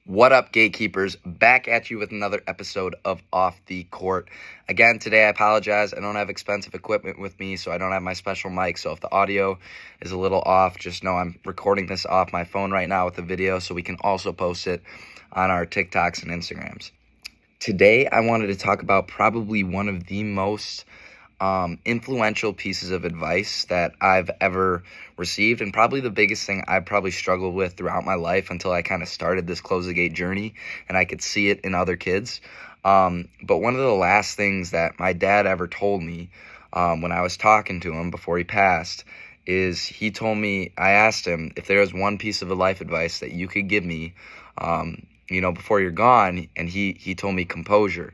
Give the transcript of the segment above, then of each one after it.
What up, gatekeepers? Back at you with another episode of Off the Court. Again, today I apologize. I don't have expensive equipment with me, so I don't have my special mic. So if the audio is a little off, just know I'm recording this off my phone right now with a video, so we can also post it on our TikToks and Instagrams. Today, I wanted to talk about probably one of the most influential pieces of advice that I've ever received, and probably the biggest thing I've probably struggled with throughout my life until I kind of started this Close the Gate journey and I could see it in other kids. But one of the last things that my dad ever told me when I was talking to him before he passed is he told me, I asked him if there was one piece of life advice that you could give me, before you're gone, and he told me composure,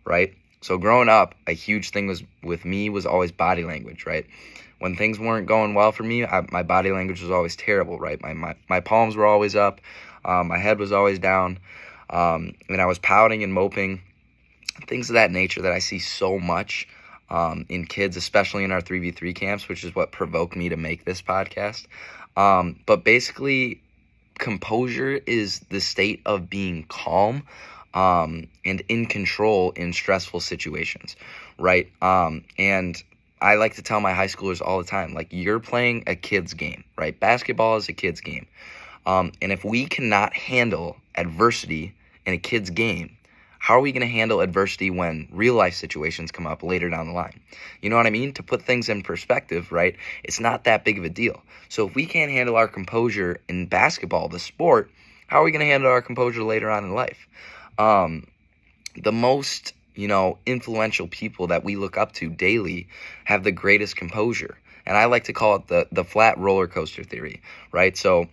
right? So growing up, a huge thing with me was always body language, right? When things weren't going well for me, my body language was always terrible, right? My palms were always up, my head was always down, and I was pouting and moping, things of that nature that I see so much in kids, especially in our 3v3 camps, which is what provoked me to make this podcast. But basically, composure is the state of being calm and in control in stressful situations, right? And I like to tell my high schoolers all the time, like, you're playing a kid's game, right? Basketball is a kid's game. And if we cannot handle adversity in a kid's game, how are we going to handle adversity when real life situations come up later down the line? You know what I mean? To put things in perspective, right? It's not that big of a deal. So if we can't handle our composure in basketball, the sport, how are we going to handle our composure later on in life? The most, influential people that we look up to daily have the greatest composure. And I like to call it the flat roller coaster theory, right? So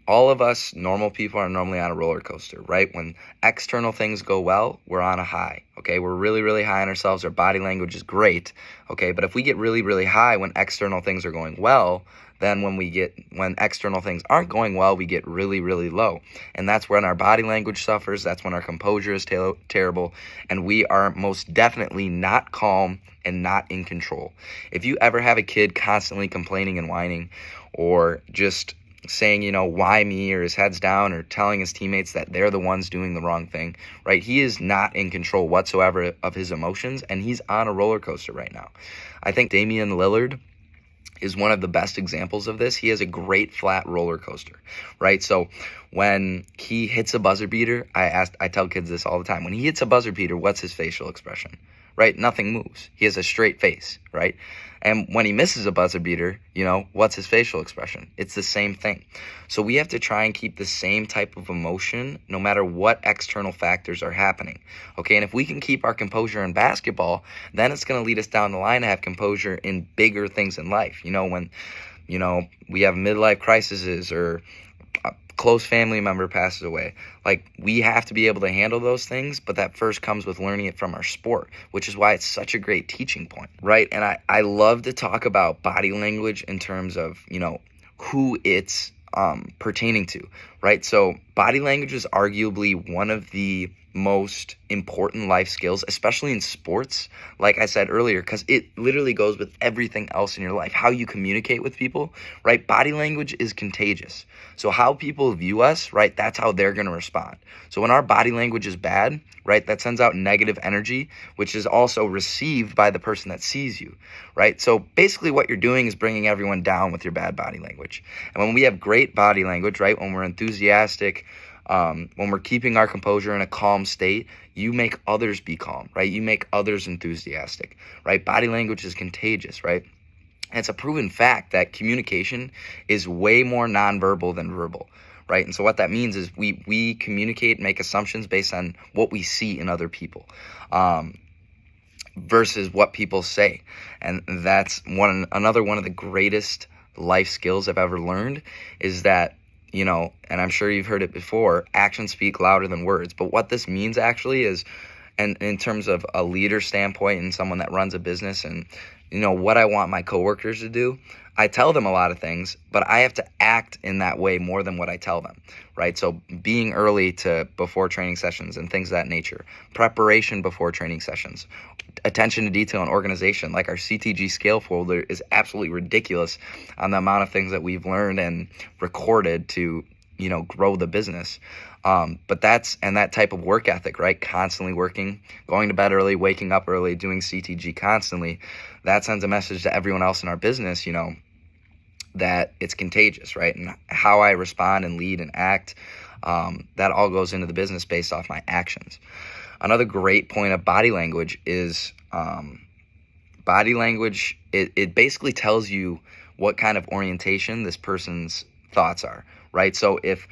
all of us normal people are normally on a roller coaster, right? When external things go well, we're on a high, okay? We're really, really high on ourselves. Our body language is great, okay? But if we get really, really high when external things are going well, then when external things aren't going well, we get really, really low. And that's when our body language suffers. That's when our composure is terrible. And we are most definitely not calm and not in control. If you ever have a kid constantly complaining and whining, or just saying, why me, or his head's down, or telling his teammates that they're the ones doing the wrong thing, right? He is not in control whatsoever of his emotions, and he's on a roller coaster right now. I think Damian Lillard is one of the best examples of this. He has a great flat roller coaster, right? So when he hits a buzzer beater, I tell kids this all the time. When he hits a buzzer beater, what's his facial expression, right? Nothing moves. He has a straight face, right? And when he misses a buzzer beater, what's his facial expression? It's the same thing. So we have to try and keep the same type of emotion no matter what external factors are happening, okay? And if we can keep our composure in basketball, then it's going to lead us down the line to have composure in bigger things in life. When, we have midlife crises, or close family member passes away. Like, we have to be able to handle those things, but that first comes with learning it from our sport, which is why it's such a great teaching point, right? And I love to talk about body language in terms of, who it's pertaining to, right? So body language is arguably one of the most important life skills, especially in sports, like I said earlier, because it literally goes with everything else in your life. How you communicate with people, right? Body language is contagious. So how people view us, right, that's how they're going to respond. So when our body language is bad, right, that sends out negative energy, which is also received by the person that sees you, right? So basically what you're doing is bringing everyone down with your bad body language. And when we have great body language, right, when we're enthusiastic, when we're keeping our composure in a calm state, you make others be calm, right? You make others enthusiastic, right? Body language is contagious, right? And it's a proven fact that communication is way more nonverbal than verbal, right? And so what that means is we communicate and make assumptions based on what we see in other people, versus what people say. And that's another one of the greatest life skills I've ever learned, is that, and I'm sure you've heard it before, actions speak louder than words. But what this means actually is, and in terms of a leader standpoint and someone that runs a business, and what I want my coworkers to do, I tell them a lot of things, but I have to act in that way more than what I tell them, right? So being early before training sessions and things of that nature, preparation before training sessions, attention to detail and organization. Like, our CTG scale folder is absolutely ridiculous on the amount of things that we've learned and recorded to, grow the business. But that type of work ethic, right? Constantly working, going to bed early, waking up early, doing CTG constantly, that sends a message to everyone else in our business, that it's contagious, right? And how I respond and lead and act, that all goes into the business based off my actions. Another great point of body language is body language. It basically tells you what kind of orientation this person's thoughts are, right? So if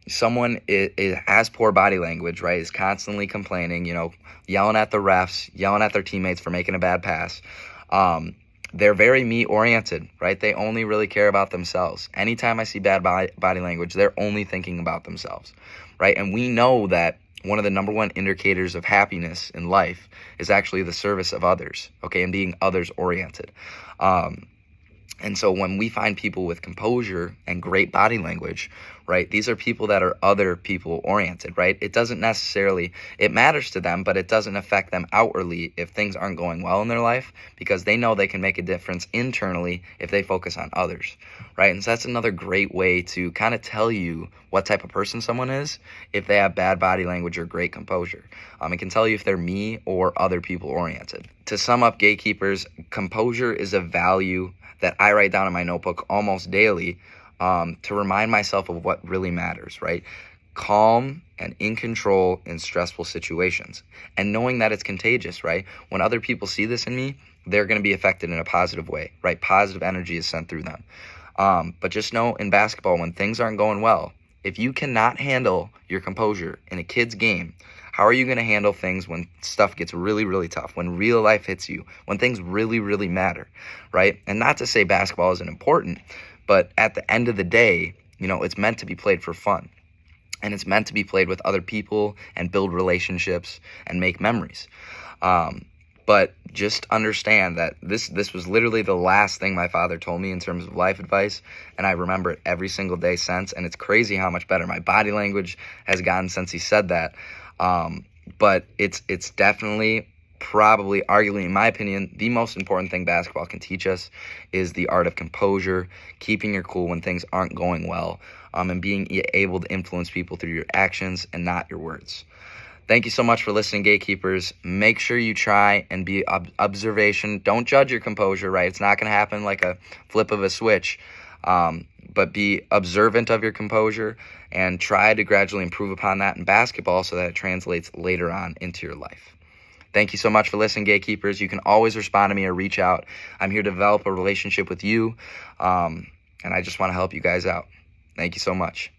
someone it has poor body language, right, is constantly complaining, yelling at the refs, yelling at their teammates for making a bad pass, they're very me oriented, right? They only really care about themselves. Anytime I see bad body language, they're only thinking about themselves, right? And we know that one of the number one indicators of happiness in life is actually the service of others, okay, and being others oriented. And so when we find people with composure and great body language, right, these are people that are other people oriented, right? It doesn't necessarily, it matters to them, but it doesn't affect them outwardly if things aren't going well in their life, because they know they can make a difference internally if they focus on others, right? And so that's another great way to kind of tell you what type of person someone is if they have bad body language or great composure. It can tell you if they're me or other people oriented. To sum up, gatekeepers, composure is a value that I write down in my notebook almost daily to remind myself of what really matters, right? Calm and in control in stressful situations. And knowing that it's contagious, right? When other people see this in me, they're going to be affected in a positive way, right? Positive energy is sent through them. But just know in basketball, when things aren't going well, if you cannot handle your composure in a kid's game, how are you going to handle things when stuff gets really, really tough, when real life hits you, when things really, really matter, right? And not to say basketball isn't important, but at the end of the day, it's meant to be played for fun. And it's meant to be played with other people and build relationships and make memories. But just understand that this was literally the last thing my father told me in terms of life advice, and I remember it every single day since, and it's crazy how much better my body language has gotten since he said that. But it's definitely, probably, arguably, in my opinion, the most important thing basketball can teach us is the art of composure, keeping your cool when things aren't going well, and being able to influence people through your actions and not your words. Thank you so much for listening, gatekeepers. Make sure you try and be observation. Don't judge your composure, right? It's not going to happen like a flip of a switch. But be observant of your composure and try to gradually improve upon that in basketball so that it translates later on into your life. Thank you so much for listening, gatekeepers. You can always respond to me or reach out. I'm here to develop a relationship with you, and I just want to help you guys out. Thank you so much.